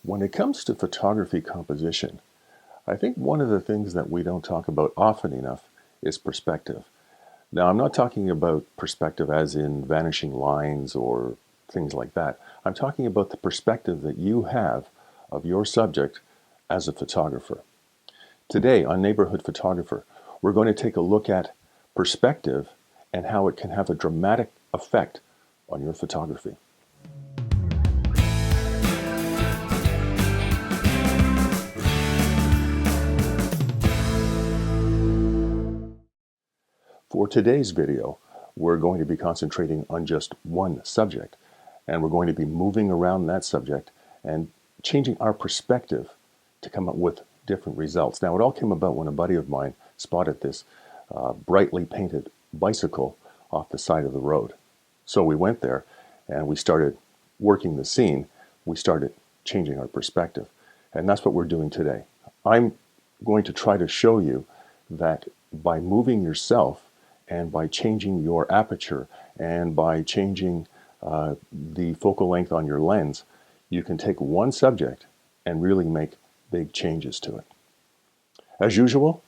When it comes to photography composition, I think one of the things that we don't talk about often enough is perspective. Now, I'm not talking about perspective as in vanishing lines or things like that. I'm talking about the perspective that you have of your subject as a photographer. Today on Neighborhood Photographer, we're going to take a look at perspective and how it can have a dramatic effect on your photography. For today's video, we're going to be concentrating on just one subject, and we're going to be moving around that subject and changing our perspective to come up with different results. Now, it all came about when a buddy of mine spotted this brightly painted bicycle off the side of the road. So we went there and we started working the scene. We started changing our perspective, and that's what we're doing today. I'm going to try to show you that by moving yourself and by changing your aperture and by changing the focal length on your lens, you can take one subject and really make big changes to it. As usual,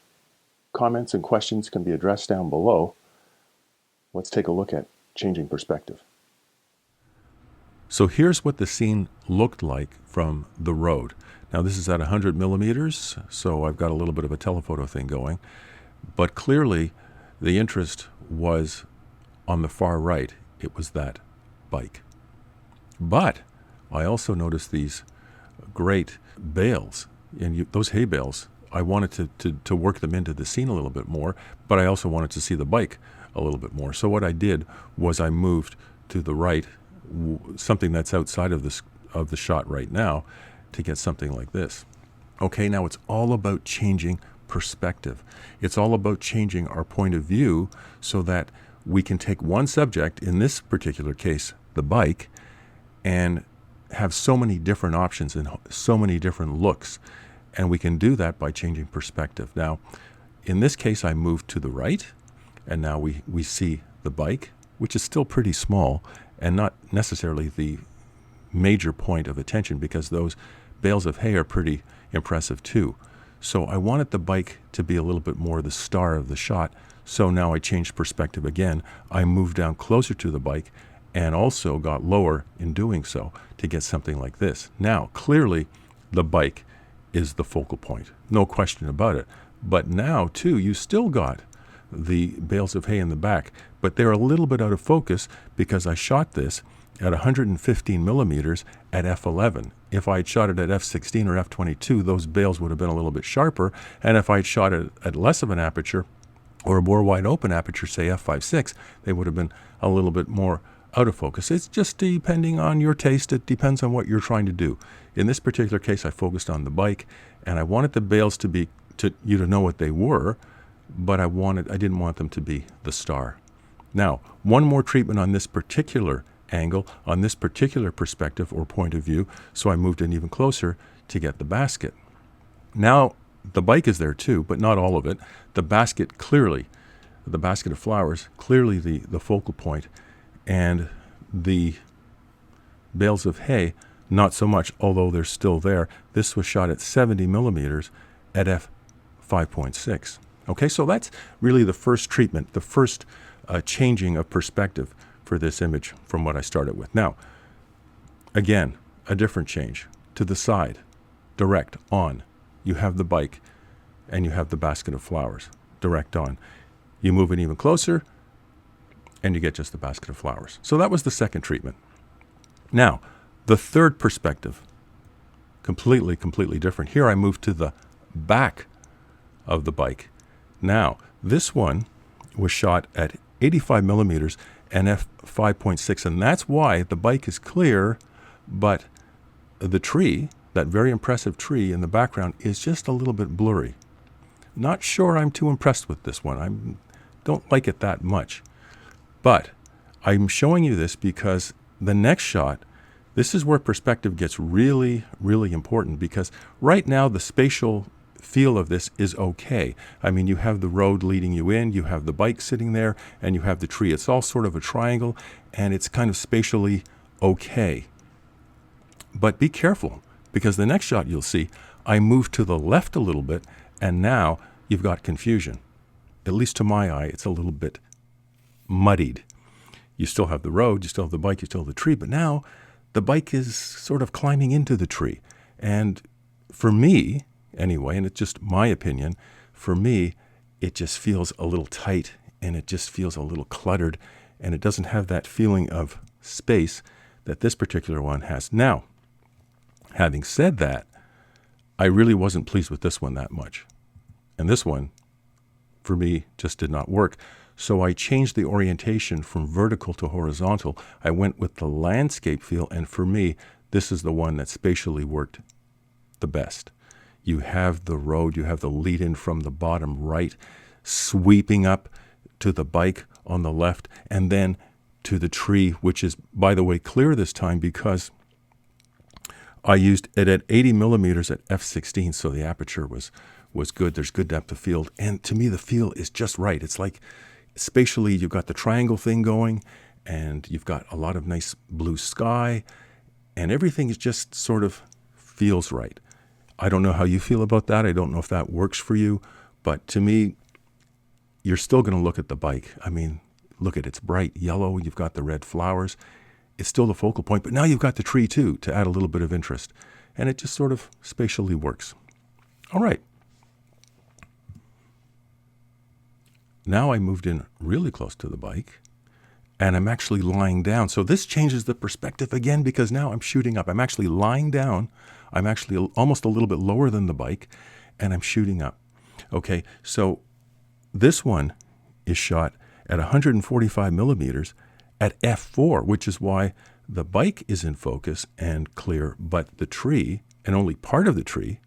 comments and questions can be addressed down below. Let's take a look at changing perspective. So here's what the scene looked like from the road. Now this is at 100 millimeters, so I've got a little bit of a telephoto thing going, but clearly the interest was on the far right. It was that bike. But I also noticed these great bales, and those hay bales. I wanted to work them into the scene a little bit more, but I also wanted to see the bike a little bit more. So what I did was I moved to the right, something that's outside of the shot right now, to get something like this. Okay, now it's all about changing perspective. It's all about changing our point of view so that we can take one subject, in this particular case, the bike, and have so many different options and so many different looks. And we can do that by changing perspective. Now, in this case, I moved to the right, and now we see the bike, which is still pretty small and not necessarily the major point of attention, because those bales of hay are pretty impressive too. So I wanted the bike to be a little bit more the star of the shot. So now I changed perspective again. I moved down closer to the bike and also got lower in doing so to get something like this. Now, clearly the bike is the focal point, no question about it. But now too, you still got the bales of hay in the back, but they're a little bit out of focus because I shot this at 115 millimeters at f11. If I had shot it at f16 or f22, those bales would have been a little bit sharper. And if I had shot it at less of an aperture or a more wide open aperture, say f5.6, they would have been a little bit more out of focus. It's just depending on your taste. It depends on what you're trying to do. In this particular case, I focused on the bike, and I wanted the bales to you to know what they were, but I didn't want them to be the star. Now, one more treatment on this particular angle, on this particular perspective or point of view, so I moved in even closer to get the basket. Now, the bike is there too, but not all of it. The basket of flowers, clearly the focal point, and the bales of hay, not so much, although they're still there. This was shot at 70 millimeters at f5.6. Okay, so that's really the first treatment, the first changing of perspective for this image from what I started with. Now, again, a different change. To the side, direct on, you have the bike and you have the basket of flowers, direct on. You move it even closer and you get just the basket of flowers. So that was the second treatment. Now, the third perspective, completely different. Here I moved to the back of the bike. Now, this one was shot at 85 millimeters and f5.6, and that's why the bike is clear, but the tree, that very impressive tree in the background, is just a little bit blurry. Not sure I'm too impressed with this one. I don't like it that much. But I'm showing you this because the next shot, this is where perspective gets really important, because right now the spatial feel of this is okay. I mean, you have the road leading you in, you have the bike sitting there, and you have the tree. It's all sort of a triangle, and it's kind of spatially okay. But be careful, because the next shot you'll see, I move to the left a little bit, and now you've got confusion. At least to my eye, it's a little bit muddied. You still have the road, you still have the bike, you still have the tree, but now the bike is sort of climbing into the tree. And for me, anyway, and it's just my opinion, for me, it just feels a little tight, and it just feels a little cluttered, and it doesn't have that feeling of space that this particular one has. Now, having said that, I really wasn't pleased with this one that much. And this one, for me, just did not work. So I changed the orientation from vertical to horizontal. I went with the landscape feel, and for me, this is the one that spatially worked the best. You have the road, you have the lead-in from the bottom right, sweeping up to the bike on the left, and then to the tree, which is, by the way, clear this time because I used it at 80 millimeters at f/16, so the aperture was good. There's good depth of field, and to me, the feel is just right. It's like spatially, you've got the triangle thing going, and you've got a lot of nice blue sky, and everything is just sort of feels right. I don't know how you feel about that. I don't know if that works for you, but to me, you're still going to look at the bike. I mean, look at it. It's bright yellow. You've got the red flowers. It's still the focal point, but now you've got the tree too to add a little bit of interest, and it just sort of spatially works. All right. Now I moved in really close to the bike, and I'm actually lying down. So this changes the perspective again because now I'm shooting up. I'm actually lying down. I'm actually almost a little bit lower than the bike, and I'm shooting up. Okay, so this one is shot at 145 millimeters at f4, which is why the bike is in focus and clear, but the tree, and only part of the tree,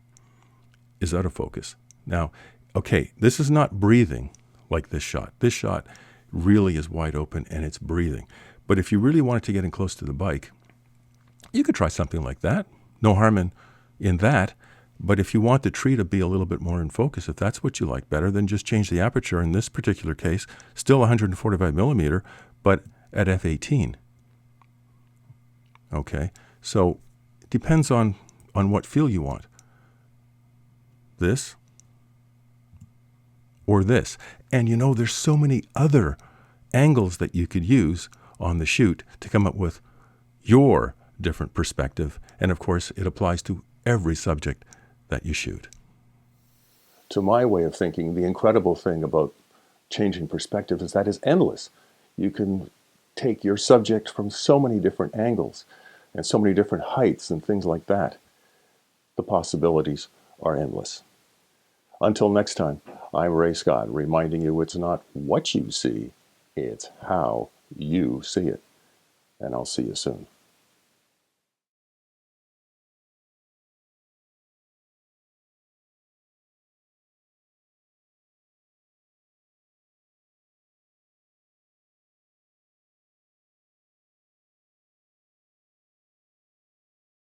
is out of focus. Now, okay, this is not breathing like this shot. This shot really is wide open and it's breathing. But if you really wanted to get in close to the bike, you could try something like that. No harm in that. But if you want the tree to be a little bit more in focus, if that's what you like better, then just change the aperture. In this particular case, still 145 millimeter, but at f/18. Okay, so it depends on what feel you want. This or this. And you know, there's so many other angles that you could use on the shoot to come up with your different perspective. And of course, it applies to every subject that you shoot. To my way of thinking, the incredible thing about changing perspective is that it's endless. You can take your subject from so many different angles and so many different heights and things like that. The possibilities are endless. Until next time, I'm Ray Scott, reminding you it's not what you see, it's how you see it. And I'll see you soon.